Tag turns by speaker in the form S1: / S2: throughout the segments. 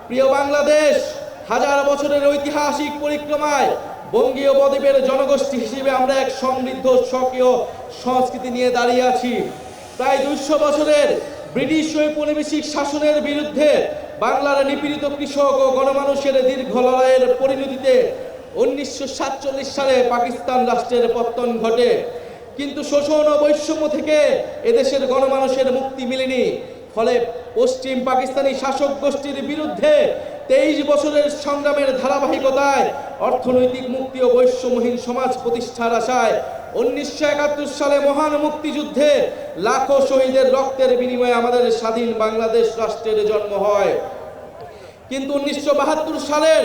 S1: প্রিয় বাংলাদেশ, হাজার বছরের ঐতিহাসিক পরিক্রমায় বঙ্গীয় বদ্বীপের জনগোষ্ঠী হিসেবে আমরা এক সমৃদ্ধ স্বকীয় সংস্কৃতি নিয়ে দাঁড়িয়ে আছি। প্রায় 200 বছরের ব্রিটিশ ঔপনিবেশিক শাসনের বিরুদ্ধে বাংলার নিপীড়িত কৃষক ও গণমানুষের দীর্ঘ লড়াইয়ের পরিণতিতে 1947 সালে পাকিস্তান রাষ্ট্রের পতন ঘটে। কিন্তু শোষণ ও বৈষম্য থেকে এদেশের গণমানুষের মুক্তি মেলেনি। ফলে পশ্চিম পাকিস্তানি শাসক গোষ্ঠীর বিরুদ্ধে 23 বছরের সংগ্রামের ধারাবাহিকতায় অর্থনৈতিক মুক্তি ও বৈষম্যহীন সমাজ প্রতিষ্ঠার আশায় 1971 সালে মহান মুক্তিযুদ্ধে লাখো শহীদের রক্তের বিনিময়ে আমাদের স্বাধীন বাংলাদেশ রাষ্ট্রের জন্ম হয়। কিন্তু 1972 সালের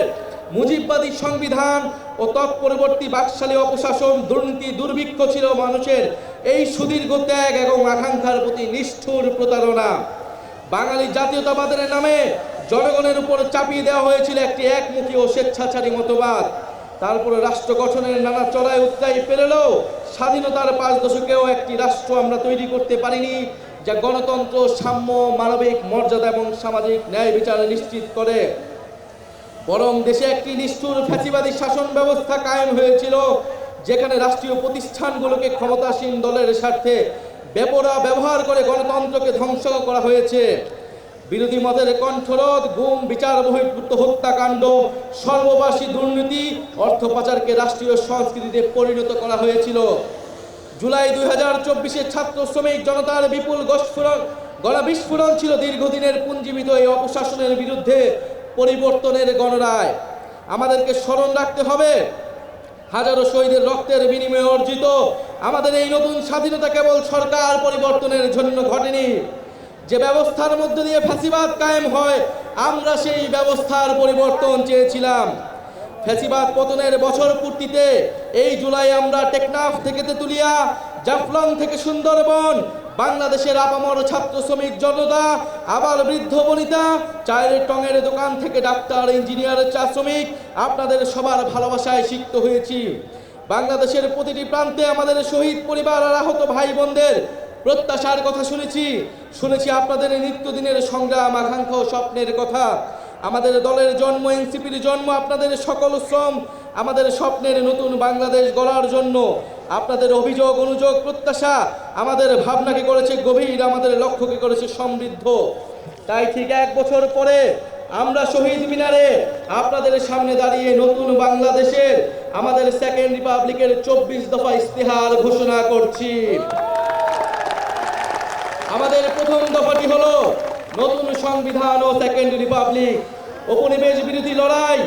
S1: মুজিববাদী সংবিধান ও তৎপরবর্তী বাকশালী অপশাসন, দুর্নীতি, দুর্ভিক্ষ ছিল মানুষের এই সুদীর্ঘ ত্যাগ এবং আকাঙ্ক্ষার প্রতি নিষ্ঠুর প্রতারণা। বাঙালি জাতীয়তাবাদের নামে জনগণের উপর চাপিয়ে দেওয়া হয়েছিল একটি একমুখী ও স্বেচ্ছাচারী মতবাদ। তারপরে রাষ্ট্র গঠনের নানা চড়াই উতরাই পেলেও স্বাধীনতার 5 দশকেও একটি রাষ্ট্র আমরা তৈরি করতে পারিনি যা গণতন্ত্র, সাম্য, মানবিক মর্যাদা এবং সামাজিক ন্যায় বিচার নিশ্চিত করে। বরং দেশে একটি নিষ্ঠুর ফ্যাসিবাদী শাসন ব্যবস্থা কায়েম হয়েছিল, যেখানে রাষ্ট্রীয় প্রতিষ্ঠানগুলোকে ক্ষমতাসীন দলের স্বার্থে বেপরোয়া ব্যবহার করে গণতন্ত্রকে ধ্বংস করা হয়েছে। বিরোধী মতের কণ্ঠরোধ, গুম, বিচার বহির্ভূত হত্যাকাণ্ড, সর্ববাসী দুর্নীতি, অর্থ পাচারকে রাষ্ট্রীয় সংস্কৃতিতে পরিণত করা হয়েছিল। জুলাই 2024-এ ছাত্র শ্রমিক জনতার বিপুল গণবিস্ফোরণ ছিল দীর্ঘদিনের পুঞ্জীবিত এই অপশাসনের বিরুদ্ধে পরিবর্তনের গণরায়। আমাদেরকে স্মরণ রাখতে হবে, হাজারো শহীদের রক্তের বিনিময়ে অর্জিত আমাদের এই নতুন স্বাধীনতা কেবল সরকার পরিবর্তনের জন্য ঘটেনি। যে ব্যবস্থার মধ্য দিয়ে ফ্যাসিবাদ কায়েম হয়, আমরা সেই ব্যবস্থার পরিবর্তন চেয়েছিলাম। ফ্যাসিবাদ পতনের বছর পূর্তিতে এই জুলাই আমরা টেকনাফ থেকে তেতুলিয়া, জাফলং থেকে সুন্দরবন, বাংলাদেশের আপামর ছাত্র শ্রমিক জনতা, আবার বৃদ্ধ বনিতা, চায়ের টঙের দোকান থেকে ডাক্তার, ইঞ্জিনিয়ার, চা শ্রমিক, আপনাদের সবার ভালোবাসায় সিক্ত হয়েছি। বাংলাদেশের প্রতিটি প্রান্তে আমাদের শহীদ পরিবার আর আহত ভাই বোনদের প্রত্যাশার কথা শুনেছি আপনাদের নিত্যদিনের সংগ্রাম, আকাঙ্ক্ষা ও স্বপ্নের কথা। আমাদের দলের জন্ম, এনসিপির জন্ম আপনাদের সকল শ্রম, আমাদের স্বপ্নের নতুন বাংলাদেশ গড়ার জন্য। আপনাদের অভিযোগ, অনুযোগ, প্রত্যাশা আমাদের ভাবনাকে করেছে গভীর, আমাদের লক্ষ্যকে করেছে সমৃদ্ধ। তাই ঠিক 1 বছর পরে আমরা শহীদ মিনারে আপনাদের সামনে দাঁড়িয়ে নতুন বাংলাদেশের, আমাদের সেকেন্ড রিপাবলিকের 24 দফা ইস্তেহার ঘোষণা করছি। আমাদের প্রথম দফাটি হলো নতুন সংবিধান ও সেকেন্ড রিপাবলিক। উপনিবেশ বিরোধী লড়াই,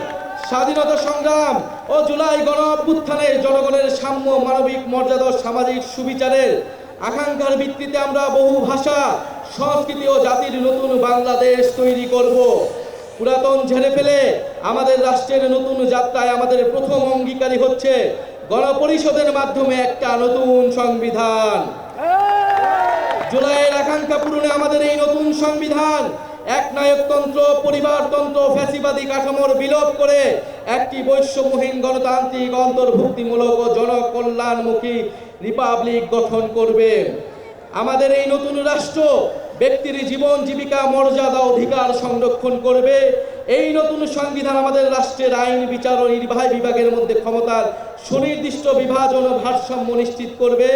S1: স্বাধীনতা সংগ্রাম ও জুলাই গণ অভ্যুত্থানে জনগণের সাম্য, মানবিক মর্যাদা, সামাজিক সুবিচারের আকাঙ্ক্ষার ভিত্তিতে আমরা বহু ভাষা, সংস্কৃতি ও জাতির নতুন বাংলাদেশ তৈরি করব। পুরাতন ঝেড়ে ফেলে আমাদের রাষ্ট্রের নতুন যাত্রায় আমাদের প্রথম অঙ্গীকারী হচ্ছে গণপরিষদের মাধ্যমে একটা নতুন সংবিধান। জুলাইয়ের আকাঙ্ক্ষা পূরণে আমাদের এই নতুন সংবিধান একনায়কতন্ত্র, পরিবারতন্ত্র, ফ্যাসিবাদী কাঠামোর বিলোপ করে একটি বৈষম্যহীন, গণতান্ত্রিক, অন্তর্ভুক্তিমূলক ও জনকল্যাণমুখী রিপাবলিক গঠন করবে। আমাদের এই নতুন রাষ্ট্র ব্যক্তির জীবন, জীবিকা, মর্যাদা, অধিকার সংরক্ষণ করবে। এই নতুন সংবিধান আমাদের রাষ্ট্রের আইন, বিচার ও নির্বাহী বিভাগের মধ্যে ক্ষমতার সুনির্দিষ্ট বিভাজন ও ভারসাম্য নিশ্চিত করবে।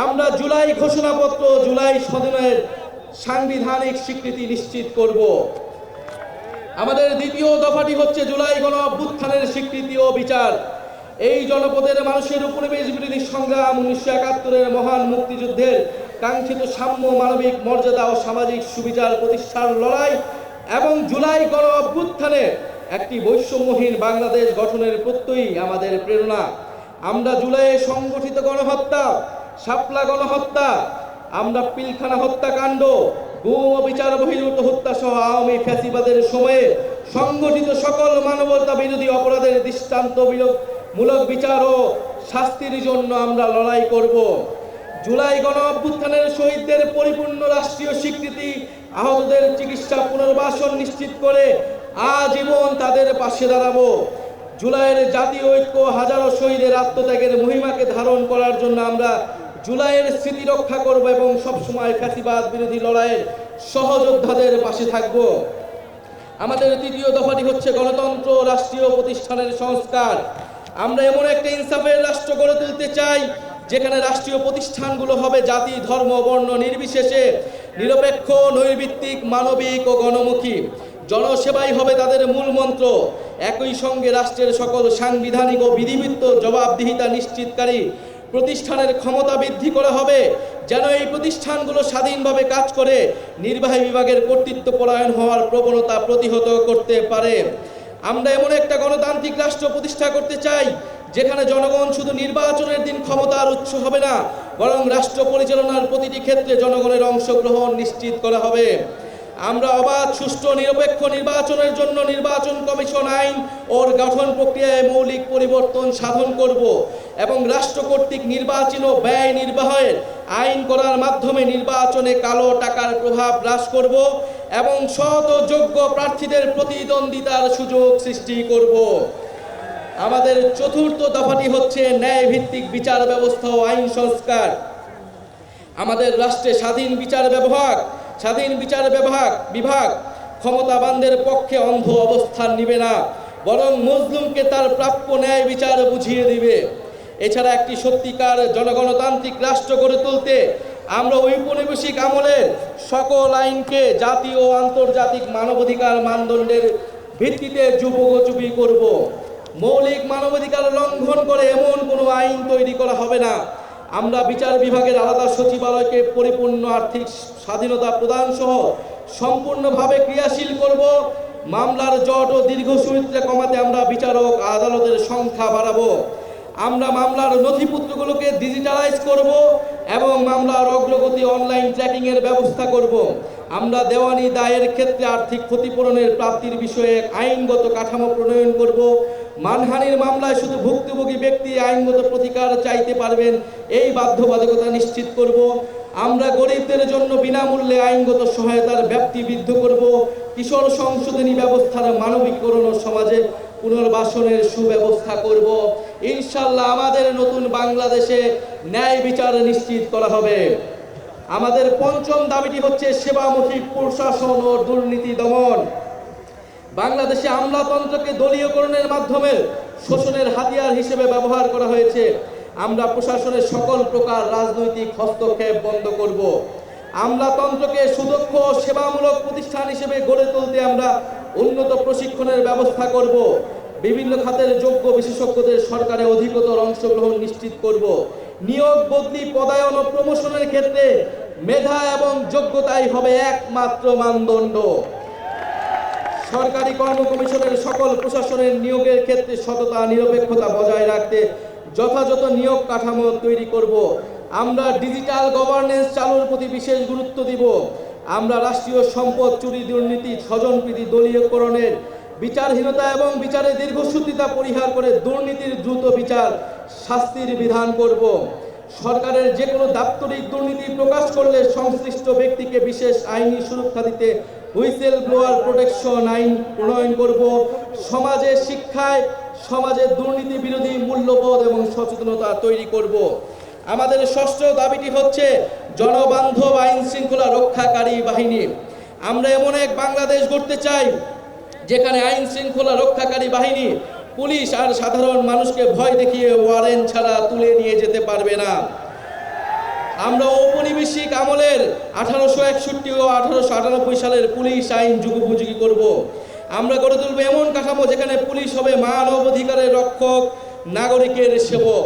S1: আমরা জুলাই ঘোষণাপত্র, জুলাই সনদের সাংবিধানিক স্বীকৃতি নিশ্চিত করব। আমাদের দ্বিতীয় দফাটি হচ্ছে জুলাই গণ অভ্যুত্থানের স্বীকৃতি ও বিচার। এই জনপদের মানুষের উপনিবেশ বিরোধী সংগ্রাম, 1971-এর মহান মুক্তিযুদ্ধের কাঙ্ক্ষিত সাম্য, মানবিক মর্যাদা ও সামাজিক সুবিচার প্রতিষ্ঠার লড়াই এবং জুলাই গণ অভ্যুত্থানে একটি বৈষম্যহীন বাংলাদেশ গঠনের প্রত্যয়ই আমাদের প্রেরণা। আমরা জুলাইয়ে সংগঠিত গণহত্যা, শাপলা গণহত্যা, আমরা পিলখানা হত্যাকাণ্ড, গুম ও বিচার বহির্ভূত হত্যা সহ আওয়ামী ফ্যাসিবাদের সময়ে সংগঠিত সকল মানবতা বিরোধী অপরাধের দৃষ্টান্তমূলক বিচার ও শাস্তির জন্য আমরা লড়াই করব। জুলাই গণ অভ্যুত্থানের শহীদদের পরিপূর্ণ রাষ্ট্রীয় স্বীকৃতি, আহতদের চিকিৎসা, পুনর্বাসন নিশ্চিত করে আজীবন তাদের পাশে দাঁড়াবো। জুলাইয়ের জাতীয় ঐক্য, হাজারো শহীদের আত্মত্যাগের মহিমাকে ধারণ করার জন্য আমরা জুলাইয়ের স্মৃতি রক্ষা করব এবং সবসময় ফ্যাসিবাদ বিরোধী লড়াইয়ের সহযোদ্ধাদের পাশে থাকব। আমাদের তৃতীয় দফাটি হচ্ছে গণতন্ত্র রাষ্ট্রীয় প্রতিষ্ঠানের সংস্কার। আমরা এমন একটা ইনসাফের রাষ্ট্র গড়ে তুলতে চাই যেখানে রাষ্ট্রীয় প্রতিষ্ঠানগুলো হবে জাতি ধর্ম বর্ণ নির্বিশেষে নিরপেক্ষ নৈর্ভিত্তিক মানবিক ও গণমুখী। জনসেবাই হবে তাদের মূল মন্ত্র। একই সঙ্গে রাষ্ট্রের সকল সাংবিধানিক ও বিধিবিধ জবাবদিহিতা নিশ্চিতকারী প্রতিষ্ঠানের ক্ষমতা বৃদ্ধি করা হবে যেন এই প্রতিষ্ঠানগুলো স্বাধীনভাবে কাজ করে নির্বাহী বিভাগের কর্তৃত্ব পরায়ণ হওয়ার প্রবণতা প্রতিহত করতে পারে। আমরা এমন একটা গণতান্ত্রিক রাষ্ট্র প্রতিষ্ঠা করতে চাই যেখানে জনগণ শুধু নির্বাচনের দিন ক্ষমতার উৎস হবে না, বরং রাষ্ট্র পরিচালনার প্রতিটি ক্ষেত্রে জনগণের অংশগ্রহণ নিশ্চিত করা হবে। আমরা অবাধ সুষ্ঠু নিরপেক্ষ নির্বাচনের জন্য নির্বাচন কমিশন আইন ওর গঠন প্রক্রিয়ায় মৌলিক পরিবর্তন সাধন করব এবং রাষ্ট্র কর্তৃক নির্বাচন ও ব্যয় নির্বাহের আইন করার মাধ্যমে নির্বাচনে কালো টাকার প্রভাব হ্রাস করব এবং সৎ ও যোগ্য প্রার্থীদের প্রতিদ্বন্দ্বিতার সুযোগ সৃষ্টি করব। আমাদের চতুর্থ দফাটি হচ্ছে ন্যায় ভিত্তিক বিচার ব্যবস্থা ও আইন সংস্কার। আমাদের রাষ্ট্রে স্বাধীন বিচার বিভাগ ক্ষমতাবানদের পক্ষে অন্ধ অবস্থান নিবে না, বরং মজলুমকে তার প্রাপ্য ন্যায় বিচার বুঝিয়ে দিবে। এছাড়া একটি সত্যিকার জনগণতান্ত্রিক রাষ্ট্র গড়ে তুলতে আমরা ঔপনিবেশিক আমলের সকল আইনকে জাতীয় ও আন্তর্জাতিক মানবাধিকার মানদণ্ডের ভিত্তিতে যুগোপযোগী করব। মৌলিক মানবাধিকার লঙ্ঘন করে এমন কোনো আইন তৈরি করা হবে না। আমরা বিচার বিভাগের আলাদা সচিবালয়কে পরিপূর্ণ আর্থিক স্বাধীনতা প্রদান সহ সম্পূর্ণভাবে ক্রিয়াশীল করব। মামলার জট ও দীর্ঘসূত্রে কমাতে আমরা বিচারক আদালতের সংখ্যা বাড়াবো। আমরা মামলার নথিপত্রগুলোকে ডিজিটালাইজ করব এবং মামলার অগ্রগতি অনলাইন ট্র্যাকিংয়ের ব্যবস্থা করব। আমরা দেওয়ানি দায়ের ক্ষেত্রে আর্থিক ক্ষতিপূরণের প্রাপ্তির বিষয়ে আইনগত কাঠামো প্রণয়ন করব। মানহানির মামলায় শুধু ভুক্তভোগী ব্যক্তি আইনগত প্রতিকার চাইতে পারবেন, এই বাধ্যবাধকতা নিশ্চিত করব। আমরা গরিবদের জন্য বিনামূল্যে আইনগত সহায়তার ব্যাপ্তি বৃদ্ধি করব। কিশোর সংশোধনী ব্যবস্থার মানবিকরণ ও সমাজে পুনর্বাসনের সুব্যবস্থা করব। ইনশাআল্লাহ আমাদের নতুন বাংলাদেশে ন্যায় বিচার নিশ্চিত করা হবে। আমাদের পঞ্চম দাবিটি হচ্ছে সেবামুখী প্রশাসন ও দুর্নীতি দমন। বাংলাদেশে আমলাতন্ত্রকে দলীয়করণের মাধ্যমে শোষণের হাতিয়ার হিসেবে ব্যবহার করা হয়েছে। আমরা প্রশাসনের সকল প্রকার রাজনৈতিক হস্তক্ষেপ বন্ধ করব। আমলাতন্ত্রকে সুদক্ষ সেবামূলক প্রতিষ্ঠান হিসেবে গড়ে তুলতে আমরা উন্নত প্রশিক্ষণের ব্যবস্থা করব। বিভিন্ন খাতের যোগ্য বিশেষজ্ঞদের সরকারে অধিকতর অংশগ্রহণ নিশ্চিত করব। নিয়োগ বদলি পদায়ন ও প্রমোশনের ক্ষেত্রে মেধা এবং যোগ্যতাই হবে একমাত্র মানদণ্ড। সরকারি কর্ম কমিশনের সকল প্রশাসনের নিয়োগের ক্ষেত্রে সততা নিরপেক্ষতা বজায় রাখতে যথাযথ নিয়োগ কাঠামো তৈরি করব। আমরা ডিজিটাল গভর্নেন্স চালুর প্রতি বিশেষ গুরুত্ব দিব। আমরা রাষ্ট্রীয় সম্পদ চুরি দুর্নীতি স্বজনপ্রীতি দলীয়করণের বিচারহীনতা এবং বিচারের দীর্ঘসূত্রিতা পরিহার করে দুর্নীতির দ্রুত বিচার শাস্তির বিধান করব। সরকারের যে কোনো দাপ্তরিক দুর্নীতি প্রকাশ করলে সংশ্লিষ্ট ব্যক্তিকে বিশেষ আইনি সুরক্ষা দিতে হুইসেল ব্লোয়ার প্রোটেকশন আইন প্রণয়ন করব। সমাজে শিক্ষায় সমাজের দুর্নীতি বিরোধী মূল্যবোধ এবং সচেতনতা তৈরি করব। আমাদের ষষ্ঠ দাবিটি হচ্ছে জনবান্ধব আইন শৃঙ্খলা রক্ষাকারী বাহিনী। আমরা এমন এক বাংলাদেশ গড়তে চাই যেখানে আইন শৃঙ্খলা রক্ষাকারী বাহিনী পুলিশ আর সাধারণ মানুষকে ভয় দেখিয়ে ওয়ারেন্ট ছাড়া তুলে নিয়ে যেতে পারবে না। আমরা ঔপনিবেশিক আমলের 1861 ও 1898 সালের পুলিশ আইন যুগোপযোগী করব। আমরা গড়ে তুলব এমন কাঠামো যেখানে পুলিশ হবে মানবাধিকারের রক্ষক, নাগরিকের সেবক।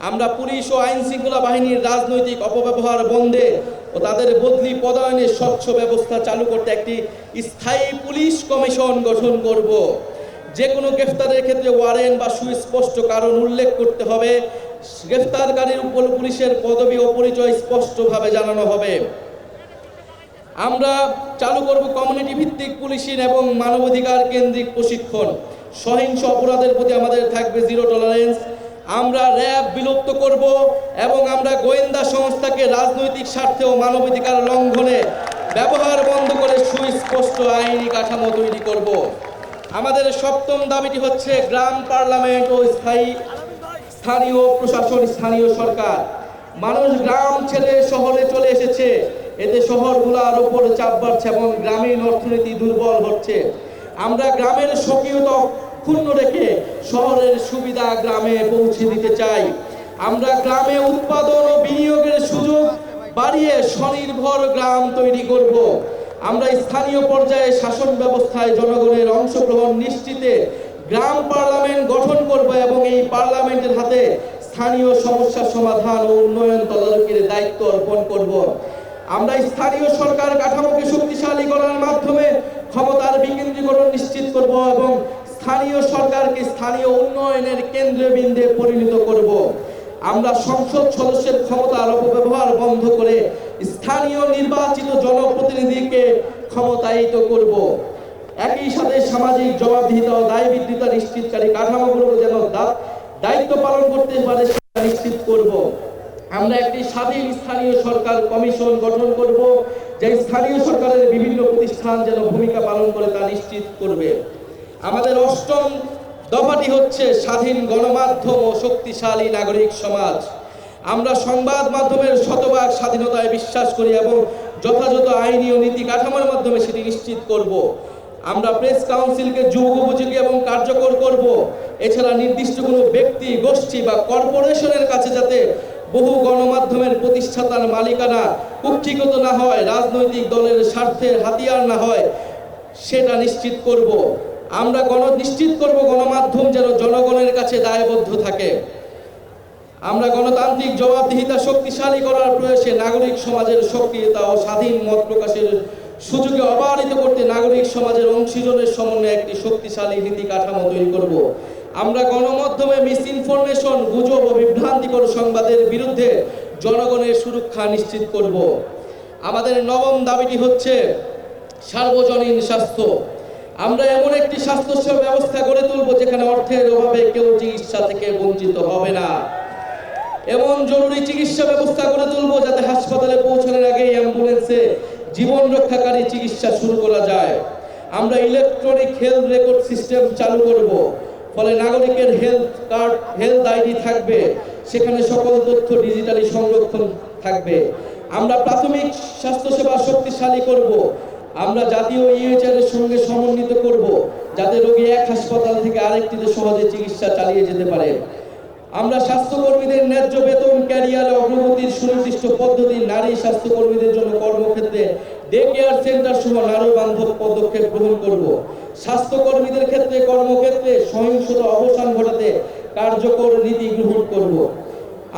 S1: আমরা পুলিশ ও আইন শৃঙ্খলা বাহিনীর রাজনৈতিক অপব্যবহার বন্ধে ও তাদের বদলি পদায়নে স্বচ্ছ ব্যবস্থা চালু করতে একটি স্থায়ী পুলিশ কমিশন গঠন করব। যে কোনো গ্রেফতারের ক্ষেত্রে ওয়ারেন্ট বা সুস্পষ্ট কারণ উল্লেখ করতে হবে। গ্রেফতারকারীর উপর পুলিশের পদবি ও পরিচয় স্পষ্টভাবে জানানো হবে। আমরা চালু করব কমিউনিটি ভিত্তিক পুলিশিং এবং মানবাধিকার কেন্দ্রিক প্রশিক্ষণ। সহিংস অপরাধের প্রতি আমাদের থাকবে জিরো টলারেন্স। আমরা র্যাব বিলুপ্ত করব এবং আমরা গোয়েন্দা সংস্থাকে রাজনৈতিক স্বার্থে ও মানবাধিকার লঙ্ঘনে ব্যবহার বন্ধ করে সুস্পষ্ট আইনি কাঠামো তৈরি করব। আমাদের সপ্তম দাবিটি হচ্ছে গ্রাম পার্লামেন্ট ও স্থানীয় প্রশাসন, স্থানীয় সরকার। মানুষ গ্রাম ছেড়ে শহরে চলে এসেছে, এতে শহরগুলোর উপর চাপ বাড়ছে এবং গ্রামীণ অর্থনীতি দুর্বল হচ্ছে। আমরা গ্রামের স্বকীয়তা অক্ষুণ্ণ রেখে শহরের সুবিধা গ্রামে পৌঁছে দিতে চাই। আমরা গ্রামে উৎপাদন ও বিনিয়োগের সুযোগ বাড়িয়ে স্বনির্ভর গ্রাম তৈরি করব। আমরা স্থানীয় পর্যায়ে শাসন ব্যবস্থায় জনগণের অংশগ্রহণ নিশ্চিতে গ্রাম পার্লামেন্ট গঠন করব এবং এই পার্লামেন্টের হাতে স্থানীয় সমস্যা সমাধান ও উন্নয়ন তদারকির দায়িত্ব অর্পণ করব। আমরা স্থানীয় সরকার কাঠামোকে শক্তিশালী করার মাধ্যমে ক্ষমতার বিকেন্দ্রীকরণ নিশ্চিত করব এবং স্থানীয় সরকারকে স্থানীয় উন্নয়নের কেন্দ্রবিন্দুতে পরিণত করব। আমরা সংসদ সদস্যের ক্ষমতার অপব্যবহার বন্ধ করে স্থানীয় নির্বাচিত জনপ্রতিনিধিকে ক্ষমতায়িত করব। একই সাথে সামাজিক জবাবদিহিতা ও দায়বদ্ধতা নিশ্চিতকারী কাঠামোগুলো যেন দায়িত্ব পালন করতে পারে সেটা নিশ্চিত করব। আমরা একটি স্বাধীন স্থানীয় সরকার কমিশন গঠন করব, যে স্থানীয় সরকারের বিভিন্ন প্রতিষ্ঠান যেন ভূমিকা পালন করে তা নিশ্চিত করবে। আমাদের অষ্টম দফাটি হচ্ছে স্বাধীন গণমাধ্যম ও শক্তিশালী নাগরিক সমাজ। আমরা সংবাদ মাধ্যমের শতভাগ স্বাধীনতায় বিশ্বাস করি এবং যথাযথ আইনি ও নীতি কাঠামোর মাধ্যমে সেটি নিশ্চিত করব। আমরা প্রেস কাউন্সিলকে যুগোপযোগী এবং কার্যকর করব। এছাড়া নির্দিষ্ট কোনো ব্যক্তি, গোষ্ঠী বা কর্পোরেশনের কাছে যাতে বহু গণমাধ্যমের প্রতিষ্ঠাতার মালিকানা কুক্ষিগত না হয়, রাজনৈতিক দলের স্বার্থের হাতিয়ার না হয়, সেটা নিশ্চিত করব। আমরা নিশ্চিত করব গণমাধ্যম যেন জনগণের কাছে দায়বদ্ধ থাকে। আমরা গণতান্ত্রিক জবাবদিহিতা শক্তিশালী করার প্রয়াসে নাগরিক সমাজের সক্রিয়তা ও স্বাধীন মত প্রকাশের সুযোগে অবারিত করতে নাগরিক সমাজের অংশীজনের সমন্বয়ে একটি শক্তিশালী নীতি কাঠামো তৈরি করব। আমরা গণমাধ্যমে মিস ইনফরমেশন, গুজব ও বিভ্রান্তিকর সংবাদের বিরুদ্ধে জনগণের সুরক্ষা নিশ্চিত করব। আমাদের নবম দাবিটি হচ্ছে সার্বজনীন স্বাস্থ্য। আমরা এমন একটি স্বাস্থ্যসেবা ব্যবস্থা গড়ে তুলব যেখানে অর্থের অভাবে কেউ চিকিৎসা থেকে বঞ্চিত হবে না। এমন জরুরি চিকিৎসা ব্যবস্থা গড়ে তুলব যাতে হাসপাতালে পৌঁছানোর আগেই অ্যাম্বুলেন্সে জীবন রক্ষাকারী চিকিৎসা শুরু করা যায়। আমরা ইলেকট্রনিক হেলথ রেকর্ড সিস্টেম চালু করব, ফলে নাগরিকের হেলথ কার্ড, হেলথ আইডি থাকবে, সেখানে সকল তথ্য ডিজিটালি সংরক্ষণ থাকবে। আমরা প্রাথমিক স্বাস্থ্যসেবা শক্তিশালী করব। আমরা জাতীয় ইউএইচআর এর সঙ্গে সমন্বিত করব যাতে রোগী এক হাসপাতাল থেকে আরেকটিতে সহজে চিকিৎসা চালিয়ে যেতে পারে। আমরা স্বাস্থ্যকর্মীদের ন্যায্য বেতন, ক্যারিয়ারে অগ্রগতির সুনির্দিষ্ট পদ্ধতি, নারী স্বাস্থ্যকর্মীদের জন্য কর্মক্ষেত্রে ডে কেয়ার সেন্টার সহ নারী বান্ধব পদক্ষেপ গ্রহণ করব। স্বাস্থ্যকর্মীদের ক্ষেত্রে কর্মক্ষেত্রে সহিংসতা অবসান ঘটাতে কার্যকর নীতি গ্রহণ করব।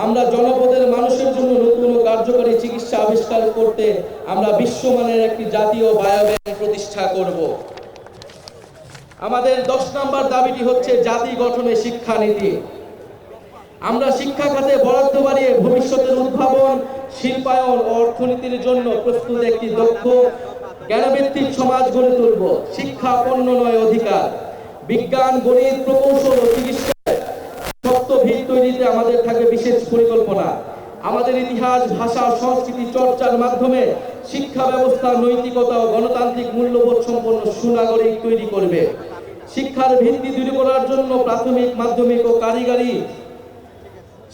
S1: আমরা জনপদের মানুষের জন্য নতুন ও কার্যকরী চিকিৎসা আবিষ্কার করতে আমরা বিশ্বমানের একটি জাতীয় বায়োব্যাংক প্রতিষ্ঠা করব। আমাদের 10 নম্বর দাবিটি হচ্ছে জাতি গঠনে শিক্ষানীতি। আমরা শিক্ষা খাতে বরাদ্দ বাড়িয়ে ভবিষ্যতের উদ্ভাবন, শিল্পায়ন ও অর্থনীতির জন্য প্রস্তুত একটি দক্ষ জ্ঞানভিত্তিক সমাজ গড়ে তুলব। শিক্ষা পণ্য নয়, অধিকার। বিজ্ঞান, গণিত, প্রকৌশল ও চিকিৎসায় শক্ত ভিত তৈরিতে আমাদের থাকবে বিশেষ পরিকল্পনা। আমাদের ইতিহাস, ভাষা, সংস্কৃতি চর্চার মাধ্যমে শিক্ষা ব্যবস্থা নৈতিকতা ও গণতান্ত্রিক মূল্যবোধ সম্পন্ন সুনাগরিক তৈরি করবে। শিক্ষার ভিত্তি তৈরি করার জন্য প্রাথমিক, মাধ্যমিক ও কারিগরি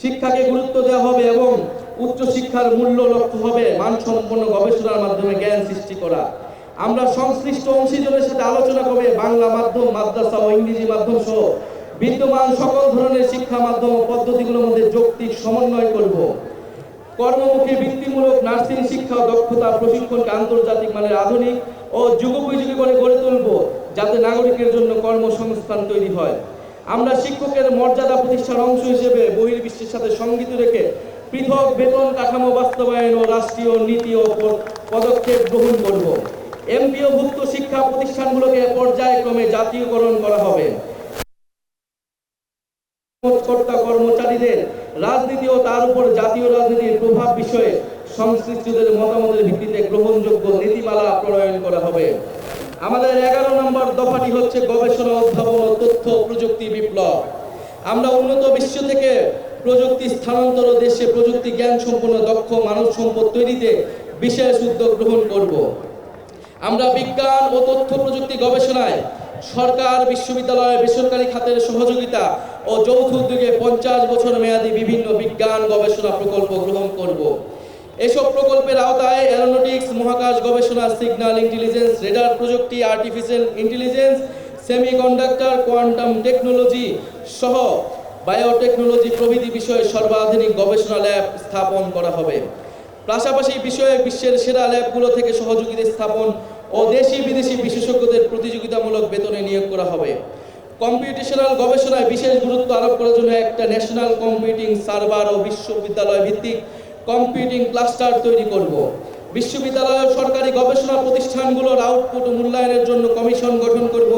S1: শিক্ষাকে গুরুত্ব দেওয়া হবে এবং উচ্চ শিক্ষার মূল্য লক্ষ্য হবে মানসম্পন্ন গবেষণার মাধ্যমে জ্ঞান সৃষ্টি করা। আমরা সংশ্লিষ্ট অংশীজনের সাথে আলোচনা করে বাংলা মাধ্যম, মাদ্রাসা ও ইংরেজি মাধ্যম সহ বিদ্যমান সকল ধরনের শিক্ষা মাধ্যম ও পদ্ধতিগুলোর মধ্যে যৌক্তিক সমন্বয় করব। কর্মমুখী বৃত্তিমূলক নার্সিং শিক্ষা ও দক্ষতা প্রশিক্ষণকে আন্তর্জাতিক মানের আধুনিক ও যুগোপযোগী করে গড়ে তুলব যাতে নাগরিকের জন্য কর্মসংস্থান তৈরি হয়। আমরা শিক্ষকের মর্যাদা প্রতিষ্ঠার অংশ হিসেবে বহির্বিশ্বের সাথে সঙ্গতি রেখে পৃথক বেতন কাঠামো বাস্তবায়ন ও রাষ্ট্রীয় নীতি ও পদক্ষেপ গ্রহণ করব। এমপিওভুক্ত শিক্ষা প্রতিষ্ঠানগুলোকে পর্যায়ক্রমে জাতীয়করণ করা হবে। কর্মচারীদের রাজনীতি ও তার উপর জাতীয় রাজনীতির প্রভাব বিষয়ে সংশ্লিষ্টদের মতামতের ভিত্তিতে গ্রহণযোগ্য নীতিমালা প্রণয়ন করা হবে। আমাদের 11 নম্বর দফাটি হচ্ছে গবেষণা, উদ্ভাবন ও তথ্য প্রযুক্তি বিপ্লব। আমরা উন্নত বিশ্ব থেকে প্রযুক্তি স্থানান্তর ও দেশে প্রযুক্তি জ্ঞান সম্পন্ন দক্ষ মানব সম্পদ তৈরিতে বিশেষ উদ্যোগ গ্রহণ করব। আমরা বিজ্ঞান ও তথ্য প্রযুক্তি গবেষণায় সরকার, বিশ্ববিদ্যালয়, বেসরকারি খাতের সহযোগিতা ও যৌথ উদ্যোগে 50 বছর মেয়াদী বিভিন্ন বিজ্ঞান গবেষণা প্রকল্প গ্রহণ করব। এসব প্রকল্পের আওতায় অ্যারোনটিক্স, মহাকাশ গবেষণা, সিগন্যাল ইন্টেলিজেন্স, রেডার প্রযুক্তি, artificial intelligence, semiconductor, quantum technology সহ বায়োটেকনোলজি প্রভৃতি বিষয়ে সর্বাধুনিক গবেষণা ল্যাব স্থাপন করা হবে। পাশাপাশি বিষয়ে বিশ্বের সেরা ল্যাবগুলো থেকে সহযোগিতা স্থাপন ও দেশি বিদেশি বিশেষজ্ঞদের প্রতিযোগিতামূলক বেতনে নিয়োগ করা হবে। কম্পিউটেশনাল গবেষণায় বিশেষ গুরুত্ব আরোপ করার জন্য একটা ন্যাশনাল কম্পিউটিং সার্ভার ও বিশ্ববিদ্যালয় ভিত্তিক কম্পিউটিং ক্লাস্টার তৈরি করব। বিশ্ববিদ্যালয় ও সরকারি গবেষণা প্রতিষ্ঠানগুলোর আউটপুট মূল্যায়নের জন্য কমিশন গঠন করব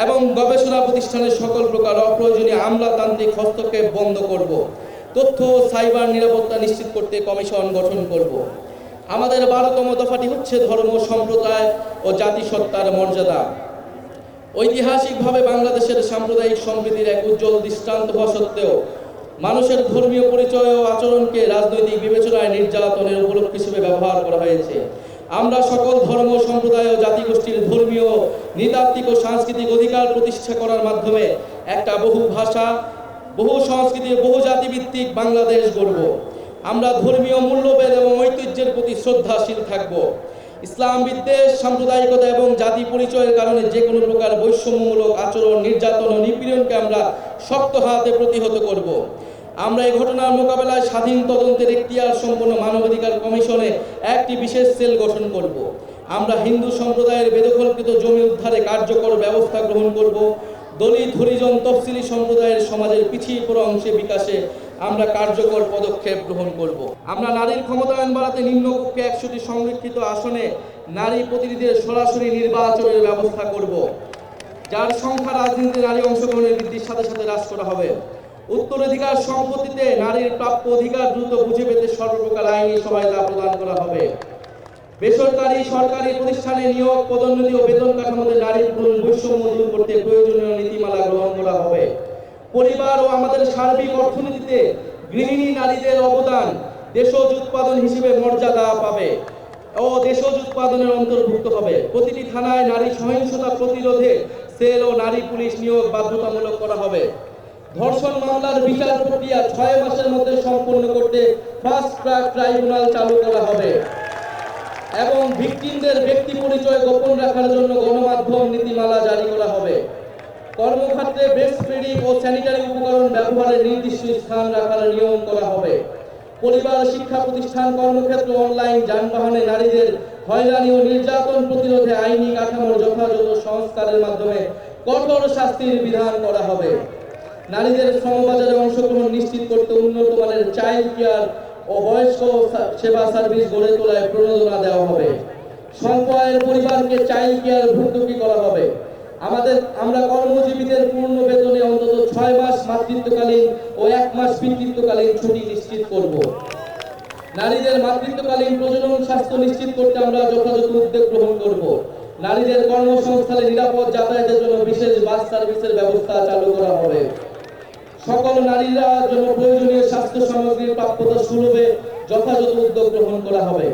S1: এবং গবেষণা প্রতিষ্ঠানের সকল প্রকার অপ্রয়োজনীয় আমলাতান্ত্রিক হস্তক্ষেপ বন্ধ করব। তথ্য ও সাইবার নিরাপত্তা নিশ্চিত করতে কমিশন গঠন করব। আমাদের 12তম দফাটি হচ্ছে ধর্ম, সম্প্রদায় ও জাতিসত্তার মর্যাদা। ঐতিহাসিকভাবে বাংলাদেশের সাম্প্রদায়িক সম্প্রীতির এক উজ্জ্বল দৃষ্টান্ত হওয়া সত্ত্বেও মানুষের ধর্মীয় পরিচয় ও আচরণকে রাজনৈতিক বিবেচনায় নির্যাতনের উপলক্ষ হিসেবে ব্যবহার করা হয়েছে। আমরা সকল ধর্ম, সম্প্রদায় ও জাতিগোষ্ঠীর ধর্মীয়, নৃতাত্ত্বিক ও সাংস্কৃতিক অধিকার প্রতিষ্ঠা করার মাধ্যমে একটা বহু ভাষা, বহু সংস্কৃতি, বহু জাতিভিত্তিক বাংলাদেশ গড়ব। আমরা ধর্মীয় মূল্যবোধ এবং ঐতিহ্যের প্রতি শ্রদ্ধাশীল থাকব। ইসলাম বিদ্বেষ, সাম্প্রদায়িকতা এবং জাতি পরিচয়ের কারণে যে কোনো প্রকার বৈষম্যমূলক আচরণ, নির্যাতন ও নিপীড়নকে আমরা শক্ত হাতে প্রতিহত করব। আমরা এই ঘটনার মোকাবেলায় স্বাধীন তদন্তের এখতিয়ার সম্পন্ন মানবাধিকার কমিশনে একটি বিশেষ সেল গঠন করব। আমরা হিন্দু সম্প্রদায়ের বেদখলকৃত জমি উদ্ধারে কার্যকর ব্যবস্থা গ্রহণ করব। দলিত, হরিজন, তফসিলি সম্প্রদায়ের সমাজের পিছিয়ে পড়া অংশে বিকাশে আমরা কার্যকর পদক্ষেপ গ্রহণ করব। আমরা নারীর ক্ষমতায়ন বাড়াতে নিম্নকক্ষে 100টি সংরক্ষিত আসনে নারী প্রতিনিধিদের সরাসরি নির্বাচনের ব্যবস্থা করব, যার সংখ্যা রাজনীতিতে নারী অংশগ্রহণের বৃদ্ধির সাথে সাথে হ্রাস করা হবে। উত্তরাধিকার সম্পত্তিতে নারীর প্রাপ্য অধিকার দ্রুত বুঝে পেতে সর্বপ্রকার আইনি সহায়তা প্রদান করা হবে। বেসরকারি, সরকারি প্রতিষ্ঠানে নিয়োগ, পদোন্নতি ও বেতন কাঠামোতে নারীর বৈষম্য দূর করতে প্রয়োজনীয় নীতিমালা গ্রহণ করা হবে। পরিবার ও আমাদের সার্বিক অর্থনীতিতে গৃহিণী নারীদের অবদান দেশজ উৎপাদন হিসেবে মর্যাদা পাবে ও দেশজ উৎপাদনের অন্তর্ভুক্ত হবে। প্রতিটি থানায় নারী সহিংসতা প্রতিরোধে সেল ও নারী পুলিশ নিয়োগ বাধ্যতামূলক করা হবে। ধর্ষণ মামলার বিচার প্রক্রিয়া 6 মাসের মধ্যে সম্পন্ন করতে ফাস্ট ট্র্যাক ট্রাইব্যুনাল চালু করা হবে এবং ভিকটিমদের ব্যক্তি পরিচয় গোপন রাখার জন্য গণমাধ্যম নীতিমালা জারি করা হবে। কর্মক্ষেত্রে ব্রেস্ট ফিডিং ও স্যানিটারি উপকরণ ব্যবহারের নির্দিষ্ট স্থান রাখার নিয়ম করা হবে। পরিবার, শিক্ষা প্রতিষ্ঠান, কর্মক্ষেত্র, অনলাইন, যানবাহনে নারীদের হয়রানি ও নির্যাতন প্রতিরোধে আইনি কাঠামোর যথাযথ সংস্কারের মাধ্যমে কঠোর শাস্তির বিধান করা হবে। নারীদের শ্রমবাজারে অংশগ্রহণ নিশ্চিত করতে উন্নত মানের চাইল্ড কেয়ার ও বয়স্ক সেবা সার্ভিস গড়ে তোলায় প্রণোদনা দেওয়া হবে। স্বল্প-আয়ের পরিবারকে চাইল্ড কেয়ার ভর্তুকি করা হবে। আমরা কর্মজীবীদের পূর্ণ বেতনে অন্তত 6 মাস মাতৃত্বকালীন ও 1 মাস পিতৃত্বকালীন ছুটি নিশ্চিত করব। নারীদের মাতৃত্বকালীন প্রজনন স্বাস্থ্য নিশ্চিত করতে আমরা যথাযথ উদ্যোগ গ্রহণ করব। নারীদের কর্মসংস্থানে নিরাপদ যাতায়াতের জন্য বিশেষ বাস সার্ভিসের ব্যবস্থা চালু করা হবে। সকল নারীরা জন্য প্রয়োজনীয় স্বাস্থ্য সামগ্রীর প্রাপ্যতা সুলভে যথাযথ উদ্যোগ গ্রহণ করা হবে।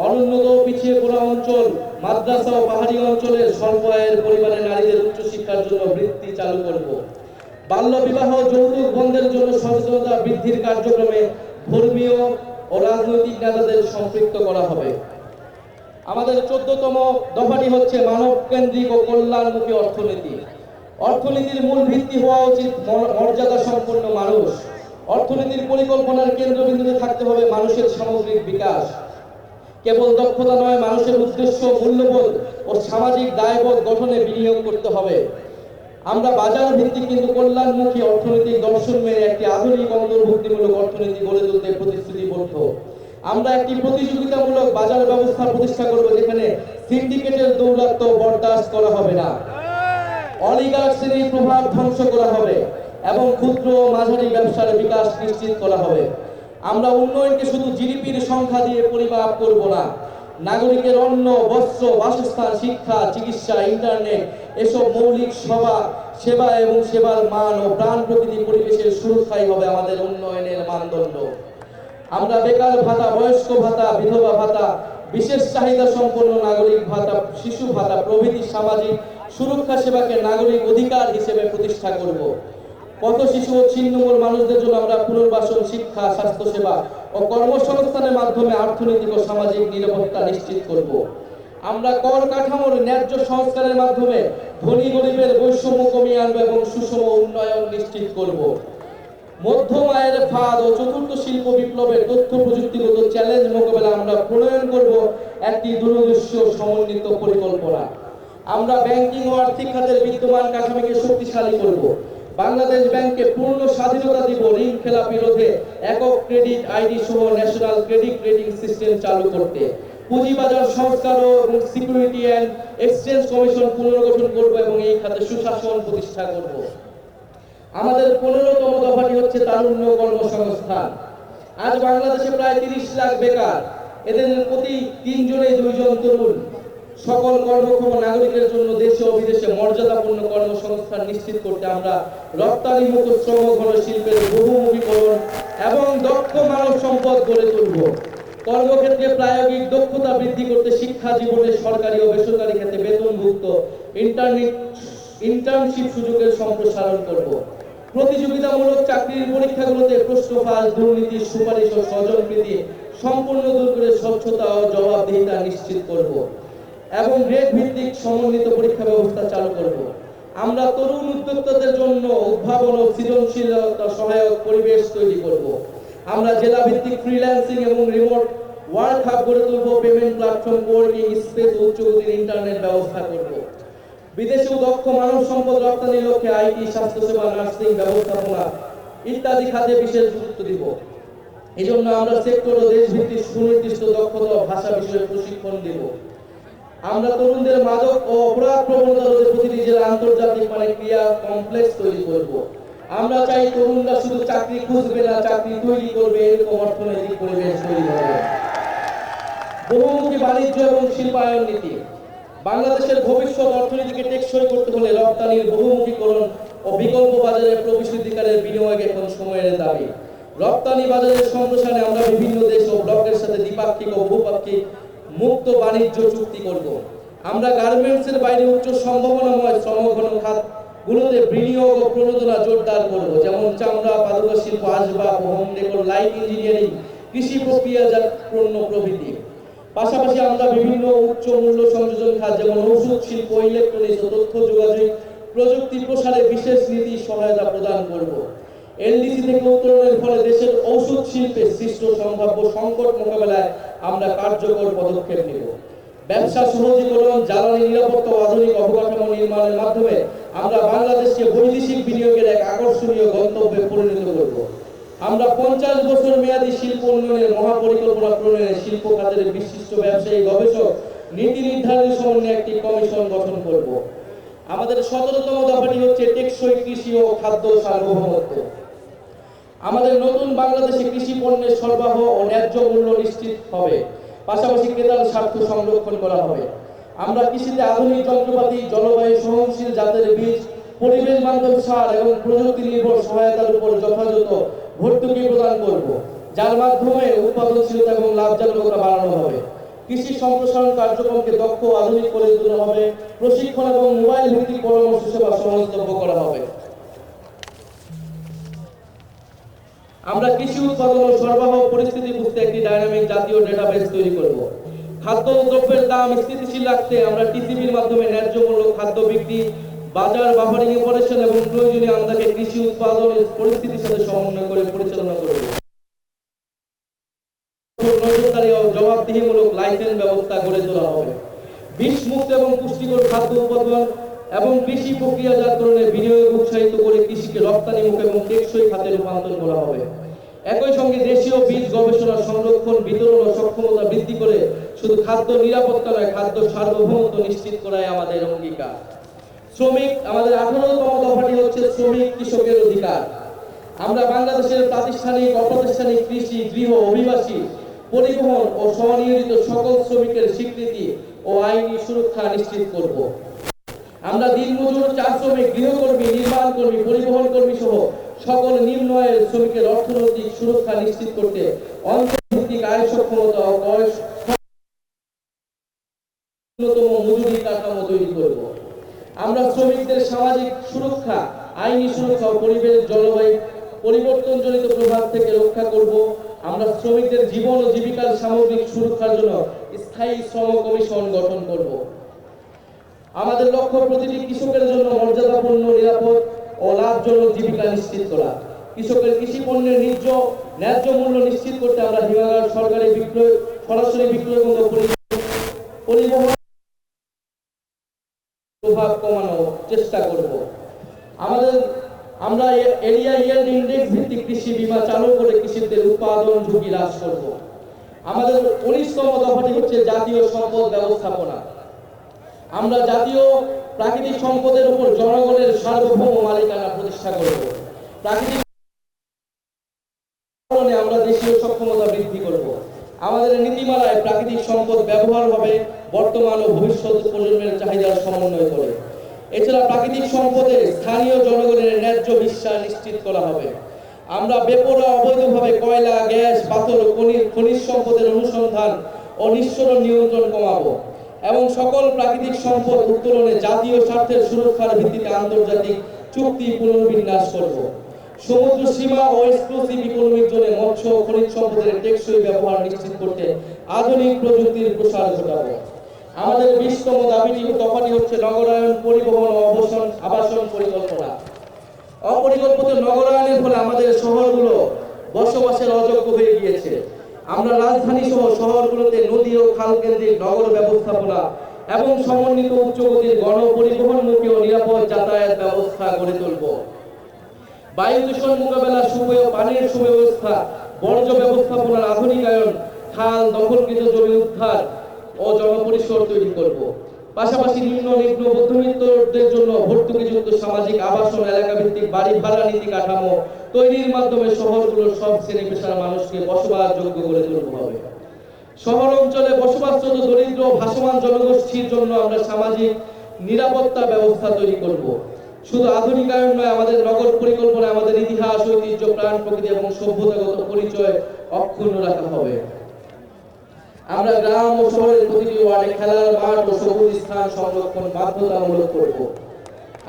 S1: অনুন্নত পিছিয়ে পড়া অঞ্চল, মাদ্রাসা ও পাহাড়ি অঞ্চলের স্বল্প আয়ের পরিবারের নারীদের উচ্চশিক্ষার জন্য বৃত্তি চালু করব। বাল্য বিবাহ, যৌতুক বন্ধের জন্য সচেতনতা বৃদ্ধির কার্যক্রমে ধর্মীয় ও রাজনৈতিক নেতাদের সম্পৃক্ত করা হবে। আমাদের 14তম দফাটি হচ্ছে মানব কেন্দ্রিক ও কল্যাণমুখী অর্থনীতি। অর্থনীতির মূল ভিত্তি হওয়া উচিত মর্যাদা সম্পন্ন মানুষ। অর্থনীতির পরিকল্পনার কেন্দ্রবিন্দুতে থাকতে হবে মানুষের সামগ্রিক বিকাশ। কেবল দক্ষতা নয়, মানুষের উদ্দেশ্য, মূল্যবোধ ও সামাজিক দায়বোধ গঠনে বিনিয়োগ করতে হবে। আমরা বাজার ভিত্তিক কিন্তু কল্যাণমুখী অর্থনৈতিক দর্শন মেনে একটি আধুনিক অন্তর্ভুক্তিমূলক অর্থনীতি গড়ে তুলতে প্রতিশ্রুতিবদ্ধ। আমরা একটি প্রতিযোগিতামূলক বাজার ব্যবস্থা প্রতিষ্ঠা করব, যেখানে সিন্ডিকেটের দৌরাত্ম্য বরদাস্ত করা হবে না, অলিগার্ক শ্রেণীর প্রভাব ধ্বংস করা হবে এবং ক্ষুদ্র ও মাঝারি ব্যবসার বিকাশ নিশ্চিত করা হবে। আমরা উন্নয়নকে শুধু জিডিপির সংখ্যা দিয়ে পরিমাপ করব না, নাগরিকের অন্ন, বস্ত্র, বাসস্থান, শিক্ষা, চিকিৎসা, ইন্টারনেট এসব মৌলিক সেবা এবং সেবার মান ও প্রাণ প্রকৃতি পরিবেশের সুরক্ষাই হবে আমাদের উন্নয়নের মানদণ্ড। আমরা বেকার ভাতা, বয়স্ক ভাতা, বিধবা ভাতা, বিশেষ চাহিদা সম্পন্ন নাগরিক ভাতা, শিশু ভাতা প্রভৃতি সামাজিক সুরক্ষা সেবাকে নাগরিক অধিকার হিসেবে প্রতিষ্ঠা করব। পথ শিশু ও ছিন্নমূল মানুষদের জন্য আমরা পুনর্বাসন, শিক্ষা, স্বাস্থ্যসেবা ও কর্মসংস্থানের মাধ্যমে অর্থনৈতিক ও সামাজিক নিরাপত্তা নিশ্চিত করব। আমরা কর কাঠামোর ন্যায্য সংস্কারের মাধ্যমে ধনী গরিবের বৈষম্য কমিয়ে আনবো এবং সুষম উন্নয়ন নিশ্চিত করব। মধ্যম আয়ের ফাঁদ ও চতুর্থ শিল্প বিপ্লবের তথ্য প্রযুক্তিগত চ্যালেঞ্জ মোকাবেলা আমরা প্রণয়ন করব একটি দূরদৃশ্য সমন্বিত পরিকল্পনা। আমরা ব্যাংকিং ও আর্থিক খাতের বিদ্যমান কাঠামোকে শক্তিশালী করব। বাংলাদেশ ব্যাংককে পূর্ণ স্বাধীনতা দিব ঋণ খেলাপি রোধে একক ক্রেডিট আইডি সহ ন্যাশনাল ক্রেডিট রেটিং সিস্টেম চালু করতে। পুঁজিবাজার সংস্কার ও সিকিউরিটি অ্যান্ড এক্সচেঞ্জ কমিশন পুনর্গঠন করব এবং এই খাতে সুশাসন প্রতিষ্ঠা করব। আমাদের 15তম দফাটি হচ্ছে তারুণ্য কর্মসংস্থান। আজ বাংলাদেশে প্রায় 30 লাখ বেকার, এদের প্রতি 3 জনে 2 জন তরুণ। সকল কর্মক্ষম নাগরিকের জন্য দেশে ও বিদেশে মর্যাদাপূর্ণ কর্মসংস্থান নিশ্চিত করতে আমরা রপ্তানিমুক্ত শ্রমঘন শিল্পের বহুমুখীকরণ এবং দক্ষ মানব সম্পদ গড়ে তুলব। কর্মক্ষেত্রে প্রায়োগিক দক্ষতা বৃদ্ধি করতে শিক্ষা জীবনে সরকারি ও বেসরকারি ক্ষেত্রে বেতনভুক্ত ইন্টার্নশিপ সুযোগের সম্প্রসারণ করব। প্রতিযোগিতামূলক চাকরির পরীক্ষাগুলোতে প্রশ্ন ফাঁস, দুর্নীতি, সুপারিশ ও স্বজনপ্রীতি সম্পূর্ণ দূর করে স্বচ্ছতা ও জবাবদিহিতা নিশ্চিত করব এবং গ্রেড ভিত্তিক সমন্বিত পরীক্ষা ব্যবস্থা চালু করব। আমরা তরুণ উদ্যোক্তাদের জন্য উদ্ভাবন ও সৃজনশীলতা সহায়ক পরিবেশ তৈরি করব। আমরা জেলা ভিত্তিক ফ্রিল্যান্সিং এবং রিমোট ওয়ার্ক হাব গড়ে তুলব। পেমেন্ট প্ল্যাটফর্ম, কোয়ার্কিং স্পেস, উচ্চগতির ইন্টারনেট ব্যবস্থা করব। বিদেশে দক্ষ মানব সম্পদ রপ্তানির লক্ষ্যে আইটি, স্বাস্থ্যসেবা, নার্সিং, ব্যবস্থাপনা ইত্যাদি খাতে বিশেষ গুরুত্ব দিব। এই জন্য আমরা সেক্টর ও দেশভিত্তিক সুনির্দিষ্ট দক্ষতা ও ভাষা বিষয়ে প্রশিক্ষণ দেব। আমরা তরুণদের মাদক ও অপরাধ প্রবণতা রোধে প্রতিটি জেলায় আন্তর্জাতিক মানের ক্রিয়া কমপ্লেক্স তৈরি করব। আমরা চাই তরুণরা শুধু চাকরি খুঁজবে না, চাকরি তৈরি করবে, এরকম অর্থনৈতিক পরিবেশ তৈরি হবে। বহুমুখী বাণিজ্য এবং শিল্পায়ন নীতি। বাংলাদেশের ভবিষ্যৎ অর্থনীতিকে টেকসই করতে হলে রপ্তানির বহুমুখীকরণ ও বিকল্প বাজারে প্রবেশাধিকারের বিনিয়োগ এখন সময়ের দাবি। রপ্তানি বাজারের সম্প্রসারণে আমরা বিভিন্ন দেশ ও ব্লকের সাথে দ্বিপাক্ষিক ও বহুপাক্ষিক মুক্ত বাণিজ্য চুক্তি করব। আমরা গার্মেন্টসের বাইরে উচ্চ সম্ভাবনাময় শ্রমঘন খাতগুলোতে বিনিয়োগ ও প্রণোদনা জোরদার করব, যেমন চামড়া, পাদুকা শিল্প, আসবাব, হোম ডেকোর, লাইট ইঞ্জিনিয়ারিং, কৃষি প্রক্রিয়াজাত পণ্য প্রভৃতি। পাশাপাশি আমরা বিভিন্ন উচ্চ মূল্য সংযোজন খাত যেমন ঔষধ শিল্প, ইলেকট্রনিক্স ও তথ্য যোগাযোগ প্রযুক্তি প্রসারে বিশেষ নীতি সহায়তা প্রদান করব। এলডিসি থেকে উত্তরণের ফলে দেশের ঔষধ শিল্পে সৃষ্ট সম্ভাব্য সংকট মোকাবেলায় আমরা কার্যকর পদক্ষেপ নেব। ব্যবসা সহজীকরণ, জ্বালানি নিরাপত্তা ও আধুনিক অবকাঠামো নির্মাণের মাধ্যমে আমরা বাংলাদেশকে বৈদেশিক বিনিয়োগের এক আকর্ষণীয় গন্তব্যে পরিণত করব। আমরা 50 বছর মেয়াদী শিল্প উন্নয়নের মহাপরিকল্পনা প্রণয়নে শিল্প খাতের বিশিষ্ট ব্যবসায়ী, গবেষক, নীতি নির্ধারণী সমন্বয়ে একটি কমিশন গঠন করব। আমাদের 17তম দফাটি হচ্ছে টেকসই কৃষি ও খাদ্য সার্বভৌমত্ব। আমাদের নতুন বাংলাদেশে কৃষি পণ্যের সরবরাহ ও ন্যায্য মূল্য নিশ্চিত হবে, পাশাপাশি ক্রেতার স্বার্থ সংরক্ষণ করা হবে। আমরা কৃষিতে আধুনিক যন্ত্রপাতি, জলবায়ু সহনশীল জাতের বীজ, পরিবেশ বান্ধব সার এবং প্রযুক্তি নির্ভর সহায়তার উপর যথাযথ ভর্তুকি প্রদান করব, যার মাধ্যমে উৎপাদনশীলতা এবং লাভজনকতা বাড়ানো হবে। কৃষি সম্প্রসারণ কার্যক্রমকে দক্ষ ও আধুনিক করে তোলা হবে। প্রশিক্ষণ এবং মোবাইল ভিত্তিক পরামর্শ সেবা সহজলভ্য করা হবে। আমরা কৃষি উৎপাদন ও সরবরাহ পরিস্থিতি বুঝতে একটি ডাইনামিক জাতীয় ডেটাবেস তৈরি করব। খাদ্য দ্রব্যের দাম স্থিতিশীল রাখতে আমরা টিসিবির মাধ্যমে ন্যায্য মূল্য খাদ্য বিক্রি, বাজার বাফারিং অপারেশন এবং প্রয়োজনীয় আমদাকে কৃষি উৎপাদনের পরিস্থিতির সাথে সমন্বয় করে পরিচালনা করব। নজরদারি ও জবাবদিহিমূলক লাইসেন্স ব্যবস্থা গড়ে তোলা হবে। বিষমুক্ত এবং পুষ্টিকর খাদ্য উৎপাদন এবং কৃষি প্রক্রিয়াজাতকরণে বিনিয়োগ উৎসাহিত করে কৃষিকে রপ্তানিমুখী এবং টেকসই খাতে রূপান্তর করা হবে। একই সঙ্গে দেশীয় বীজ গবেষণা, সংরক্ষণ, বিতরণ ও সক্ষমতা বৃদ্ধি করে শুধু খাদ্য নিরাপত্তা নয়, খাদ্য সার্বভৌমত্ব নিশ্চিত করাই আমাদের অঙ্গীকার। শ্রমিক, আমাদের 18তম দফাটি হচ্ছে শ্রমিক কৃষকের অধিকার। আমরা বাংলাদেশের প্রাতিষ্ঠানিক, অপ্রাতিষ্ঠানিক কৃষি, গৃহ, অভিবাসী, পরিবহন ও স্বনিয়োজিত সকল শ্রমিকের স্বীকৃতি ও আইনি সুরক্ষা নিশ্চিত করব। আমরা দিনমজুর, চা শ্রমিক, গৃহকর্মী, নির্মাণ কর্মী, পরিবহন কর্মী সহ সকল নিম্ন আয়ের শ্রমিকের অর্থনৈতিক সুরক্ষা নিশ্চিত করতে অন্তর্ভিত্তিক আয় সক্ষমতা ও ন্যূনতম মজুরি কাঠামো তৈরি করব। আমরা শ্রমিকদের সামাজিক সুরক্ষা সুরক্ষা, আইনি সুরক্ষা ও পরিবেশ জলবায়ু পরিবর্তনজনিত প্রভাব থেকে রক্ষা করব। আমরা শ্রমিকদের জীবন ও জীবিকার সামগ্রিক সুরক্ষার জন্য স্থায়ী শ্রম কমিশন গঠন করব। আমাদের লক্ষ্য প্রতিটি কৃষকের জন্য মর্যাদাপূর্ণ, নিরাপদ ও লাভজনক জীবিকা নিশ্চিত করা। কৃষকের কৃষি পণ্যের ন্যায্য মূল্য নিশ্চিত করতে আমরা হিমাগার সরকারি সরাসরি বিক্রয় বন্ধ পরিবহন প্রভাব কমানোর চেষ্টা করব। আমরা এরিয়া ইয়েল্ড ইন্ডেক্স ভিত্তিক কৃষি বীমা চালু করে কৃষকদের উৎপাদন ঝুঁকি হ্রাস করব। আমাদের 19তম দফাটি হচ্ছে জাতীয় সম্পদ ব্যবস্থাপনা। আমরা জাতীয় প্রাকৃতিক সম্পদের উপর জনগণের সার্বভৌম মালিকানা প্রতিষ্ঠা করব। প্রাকৃতিক আমরা দেশীয় সক্ষমতা বৃদ্ধি করব। আমাদের নীতিমালায় প্রাকৃতিক সম্পদ ব্যবহার হবে বর্তমান ও ভবিষ্যৎ প্রজন্মের চাহিদার সমন্বয় করে। এছাড়া প্রাকৃতিক সম্পদে স্থানীয় জনগণের ন্যায্য বিশ্বাস নিশ্চিত করা হবে। আমরা বেপরোয়া অবৈধভাবে কয়লা, গ্যাস, পাথর ও খনিজ সম্পদের অনুসন্ধান ও নিঃসরণ নিয়ন্ত্রণ কমাবো এবং সকল প্রাকৃতিক সম্পদ উত্তোলনে জাতীয় স্বার্থের সুরক্ষার ভিত্তিতে আন্তর্জাতিক চুক্তি পুনর্বিন্যাস করব। সমুদ্র সীমা ও এক্সক্লুসিভ ইকোনমিক জোনে মৎস্য ও খনিজ সম্পদের টেকসই ব্যবহার নিশ্চিত করতে আধুনিক প্রযুক্তির প্রসার ঘটাবো। আমাদের 20তম দফাটি হচ্ছে নগরায়ন, পরিবহন ও আবাসন পরিকল্পনা। অপরিকল্পিত নগরায়নের ফলে আমাদের শহরগুলো বসবাসের অযোগ্য হয়ে গিয়েছে। আমরা রাজধানী সহ শহরগুলোতে নদী ও খাল কেন্দ্রিক নগর ব্যবস্থাপনা এবং সমন্বিত উচ্চগতির গণপরিবহনমুখী ও নিরাপদ যাতায়াত ব্যবস্থা গড়ে তুলব। বায়ু দূষণ মোকাবেলা, সুপেয় পানির সুব্যবস্থা, বর্জ্য ব্যবস্থাপনার আধুনিকায়ন, খাল দখলকৃত জমি উদ্ধার ও জনপরিসর তৈরি করব। পাশাপাশি নিম্ন মধ্যবিত্তদের জন্য ভর্তুকিযুক্ত সামাজিক আবাসন, এলাকা ভিত্তিক বাড়ি ভাড়া নীতি কাঠামো তৈরির মাধ্যমে শহরগুলোর সব শ্রেণী পেশার মানুষকে বসবাসযোগ্য করে তুলতে হবে। শহর অঞ্চলে বসবাসরত দরিদ্র ভাসমান জনগোষ্ঠীর জন্য আমরা সামাজিক নিরাপত্তা ব্যবস্থা তৈরি করব। শুধু আধুনিকায়ন নয়, আমাদের নগর পরিকল্পনায় আমাদের ইতিহাস, ঐতিহ্য, প্রাণ প্রকৃতি এবং সভ্যতাগত পরিচয় অক্ষুণ্ণ রাখা হবে। আমরা গ্রাম ও শহরের প্রতিটি ওয়ার্ডে খেলার মাঠ ও সবুজ স্থান সংরক্ষণ বাধ্যতামূলক করব।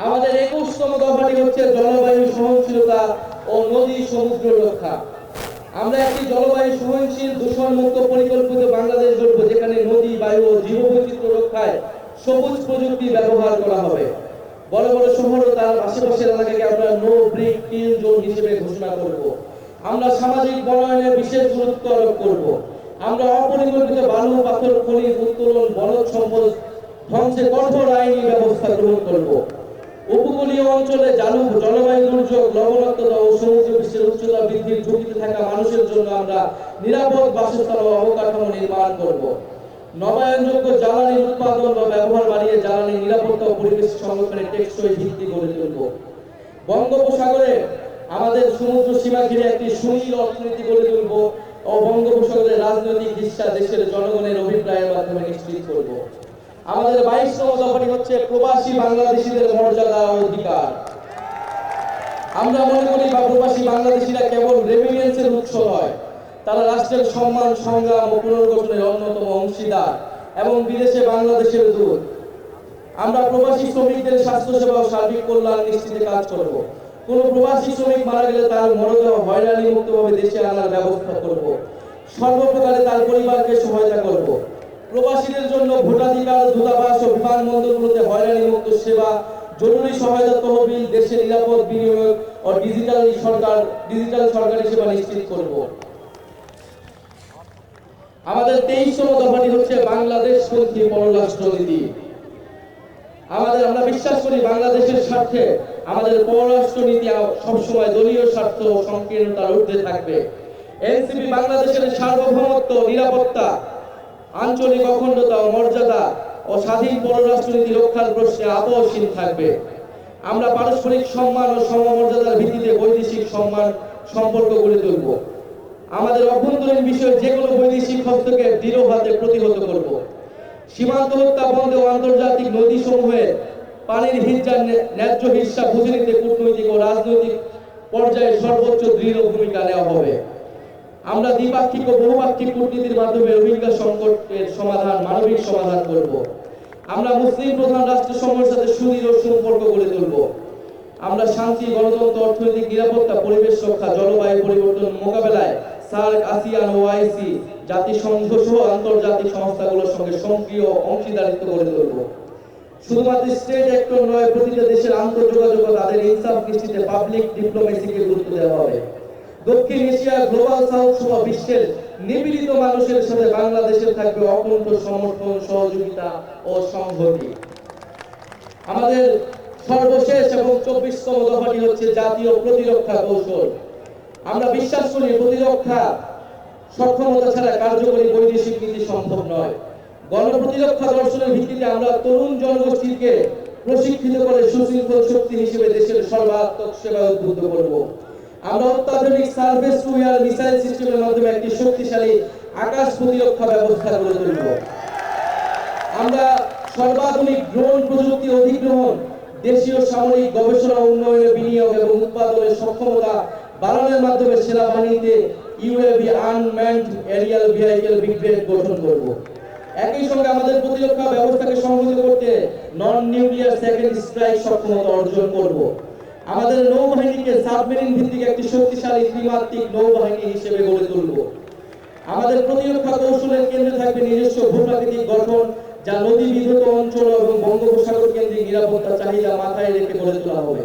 S1: আমাদের 21তম দফাটি হচ্ছে জলবায়ু সহনশীলতা ও নদী সমুদ্র রক্ষা। আমরা একটি জলবায়ু সহনশীল, দূষণমুক্ত পরিকল্পিত বাংলাদেশ গড়ব, যেখানে নদী, বায়ু ও জীববৈচিত্র্য রক্ষায় সবুজ প্রযুক্তি ব্যবহার করা হবে। বড় বড় শহর ও তার আশেপাশের এলাকাকে আমরা নো ব্রিক কিল জোন হিসেবে ঘোষণা করব। আমরা সামাজিক বনায়নে বিশেষ গুরুত্ব আরোপ করব। আমরা অপরিকল্পিত বালু, পাথর, খনিজ উত্তোলন, বনজ সম্পদ ধ্বংসে কঠোর আইনি ব্যবস্থা গ্রহণ করব। উপকূলীয় অঞ্চলে জলবায়ু দুর্যোগ, লবণাক্ততা ও সমুদ্র পৃষ্ঠের উচ্চতা বৃদ্ধির ঝুঁকিতে থাকা মানুষের জন্য আমরা নিরাপদ বাসস্থান ও অবকাঠামো নির্মাণ করব। নবায়নযোগ্য জ্বালানির উৎপাদন বা ব্যবহার বাড়িয়ে জ্বালানি নিরাপত্তা ও পরিবেশ সংরক্ষণের টেকসই ভিত্তি গড়ে তুলব। বঙ্গোপসাগরে আমাদের সমুদ্র সীমা ঘিরে একটি সুনীল অর্থনীতি গড়ে তুলব ও বঙ্গোপসাগরের রাজনৈতিক হিস্সা দেশের জনগণের অভিপ্রায়ের মাধ্যমে নিশ্চিত করব। আমাদের 22তম দফাটি হচ্ছে প্রবাসী বাংলাদেশীদের মর্যাদা ও অধিকার। আমরা মনে করি প্রবাসী বাংলাদেশীরা কেবল রেমিটেন্সের উৎস নয়, তারা রাষ্ট্রের সম্মান, সংগ্রাম ও পুনর্গঠনের অন্যতম অংশীদার এবং বিদেশে বাংলাদেশের দূত। আমরা প্রবাসী শ্রমিকদের স্বাস্থ্যসেবা ও সার্বিক কল্যাণ নিশ্চিতে কাজ করব। কোন প্রবাসী শ্রমিক মারা গেলে তার মরদেহ হয়রানি মুক্তভাবে দেশে আনার ব্যবস্থা করব। সর্বপ্রকারে তার পরিবারকে সহায়তা করব। প্রবাসীদের জন্য ভোটাধিকার, দূতাবাস ও বিমানবন্দরগুলোতে হয়রানি মুক্ত সেবা, জরুরি সহায়তা তহবিল, দেশের নিরাপদ বিনিয়োগ ও ডিজিটাল সরকারি সেবা নিশ্চিত করব। আমাদের 23তম দফাটি হচ্ছে বাংলাদেশপন্থী পররাষ্ট্রনীতি। আমরা বিশ্বাস করি বাংলাদেশের স্বার্থে আমাদের পররাষ্ট্রনীতি সবসময় দলীয় স্বার্থ ও সংকীর্ণতার ঊর্ধ্বে থাকবে। এনসিপি বাংলাদেশের সার্বভৌমত্ব, নিরাপত্তা, আঞ্চলিক অখণ্ডতা ও মর্যাদা ও স্বাধীন পররাষ্ট্রনীতি রক্ষার প্রশ্নে আপোষহীন থাকবে। আমরা পারস্পরিক সম্মান ও সমমর্যাদার ভিত্তিতে বৈদেশিক সম্পর্ক গড়ে তুলব। আমাদের অভ্যন্তরীণ বিষয়ে যে কোনো বৈদেশিক হস্তক্ষেপ দৃঢ় হাতে প্রতিহত করব। সীমান্ত হত্যা বন্ধে ও আন্তর্জাতিক নদীসমূহের পানির হিস্যার ন্যায্য হিস্যা বুঝে নিতে কূটনৈতিক ও রাজনৈতিক পর্যায়ে সর্বোচ্চ দৃঢ় ভূমিকা নেওয়া হবে। আমরা দ্বিপাক্ষিক ও বহুপাক্ষিক কূটনীতির মাধ্যমে রোহিঙ্গা সংকটের মানবিক সমাধান করব। আমরা মুসলিম প্রধান রাষ্ট্রসমূহের সাথে সুদৃঢ় সম্পর্ক গড়ে তুলব। আমরা শান্তি, গণতন্ত্র, অর্থনৈতিক নিরাপত্তা, পরিবেশ রক্ষা, জলবায়ু পরিবর্তন মোকাবেলায় সার্ক, আসিয়ান, ওআইসি, জাতিসংঘ সহ আন্তর্জাতিক সংস্থাগুলোর সঙ্গে সক্রিয় অংশীদারিত্ব গড়ে তুলব। শুধুমাত্র স্টেট অ্যাক্টর নয়, প্রতিটা দেশের আন্তঃযোগাযোগ তাদের ইনসাফ দৃষ্টিতে পাবলিক ডিপ্লোমেসিকে গুরুত্ব দেওয়া হবে। দক্ষিণ এশিয়া, গ্লোবাল সাউথ সহ বিশ্বের নিপীড়িত মানুষের সাথে বাংলাদেশের থাকবে অকুণ্ঠ সমর্থন, সহযোগিতা ও সংহতি। আমাদের সর্বশেষ এবং 24তম দফাটি হচ্ছে জাতীয় প্রতিরক্ষা কৌশল। আমরা বিশ্বাস করি প্রতিরক্ষা সক্ষমতা ছাড়া কার্যকরী বৈদেশিক নীতি সম্ভব নয়। গণপ্রতিরক্ষা দর্শনের ভিত্তিতে আমরা তরুণ জনগোষ্ঠীকে প্রশিক্ষিত করে সুশৃঙ্খল শক্তি হিসেবে দেশের সর্বাত্মক সেবায় উদ্বুদ্ধ করব। আমরা অত্যাধুনিক সার্ফেস টু এয়ার মিসাইল সিস্টেমের মাধ্যমে একটি শক্তিশালী আকাশ প্রতিরক্ষা ব্যবস্থা গড়ে তুলব। আমরা সর্বাধুনিক ড্রোন প্রযুক্তি অধিগ্রহণ, দেশীয় সামরিক গবেষণা উন্নয়নে বিনিয়োগ এবং উৎপাদনের সক্ষমতা বাড়ানোর মাধ্যমে সেনাবাহিনীতে UAV unmanned aerial vehicle brigade গঠন করব। একই সঙ্গে আমাদের প্রতিরক্ষা ব্যবস্থাকে সংহত করতে নন নিউক্লিয়ার সেকেন্ড স্ট্রাইক সক্ষমতা অর্জন করব। আমাদের নৌবাহিনীকে সাবমেরিন ভিত্তিক একটি শক্তিশালী ত্রিমাত্রিক নৌবাহিনী হিসেবে গড়ে তুলব। আমাদের প্রতিরক্ষা কৌশলের কেন্দ্রে থাকবে নিজস্ব ভূপ্রাকৃতিক গঠন, যা নদী বিধৌত অঞ্চল এবং বঙ্গোপসাগর কেন্দ্রিক নিরাপত্তা চাহিদা মাথায় রেখে গড়ে তোলা হবে।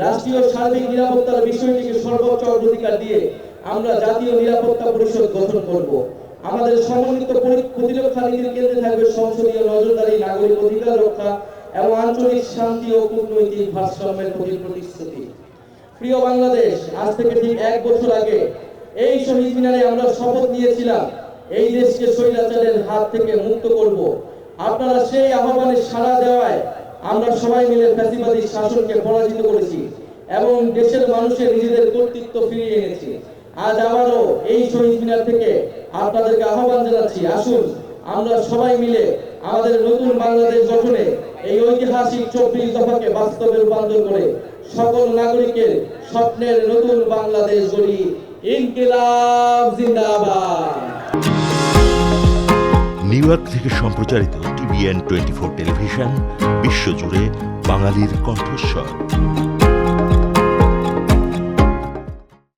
S1: রাষ্ট্রীয় সার্বিক নিরাপত্তার বিষয়টিকে সর্বোচ্চ অগ্রাধিকার দিয়ে আমরা জাতীয় নিরাপত্তা পরিষদ গঠন করব। আমাদের সমন্বিত প্রতিরক্ষা নীতির কেন্দ্রে থাকবে সংসদীয় নজরদারি, নাগরিক অধিকার রক্ষা এবং আঞ্চলিক শান্তি ও কূটনৈতিক ভারসাম্যের প্রতি প্রতিশ্রুতি। প্রিয় বাংলাদেশ, আজ থেকে ঠিক 1 বছর আগে এই শহীদ মিনারে আমরা শপথ নিয়েছিলাম এই দেশকে স্বৈরাচারের হাত থেকে মুক্ত করব। আপনারা সেই আহ্বানে সাড়া দেওয়ায় আমরা সবাই মিলে ফ্যাসিবাদী শাসনকে পরাজিত করেছি এবং দেশের মানুষের নিজেদের কর্তৃত্ব ফিরিয়ে এনেছি। আজ আবারও এই শহীদ মিনার থেকে আপনাদেরকে আহ্বান জানাচ্ছি, আসুন আমরা সবাই মিলে আমাদের নতুন বাংলাদেশ গঠনে এই ঐতিহাসিক 24 দফাকে বাস্তবে রূপান্তর করে সকল নাগরিকের স্বপ্নের নতুন বাংলাদেশ গড়ি। ইনকিলাব জিন্দাবাদ।
S2: নিউ ইয়র্ক থেকে সম্প্রচারিত TVN 24 টেলিভিশন বিশ্বজুড়ে বাঙালির কণ্ঠস্বর।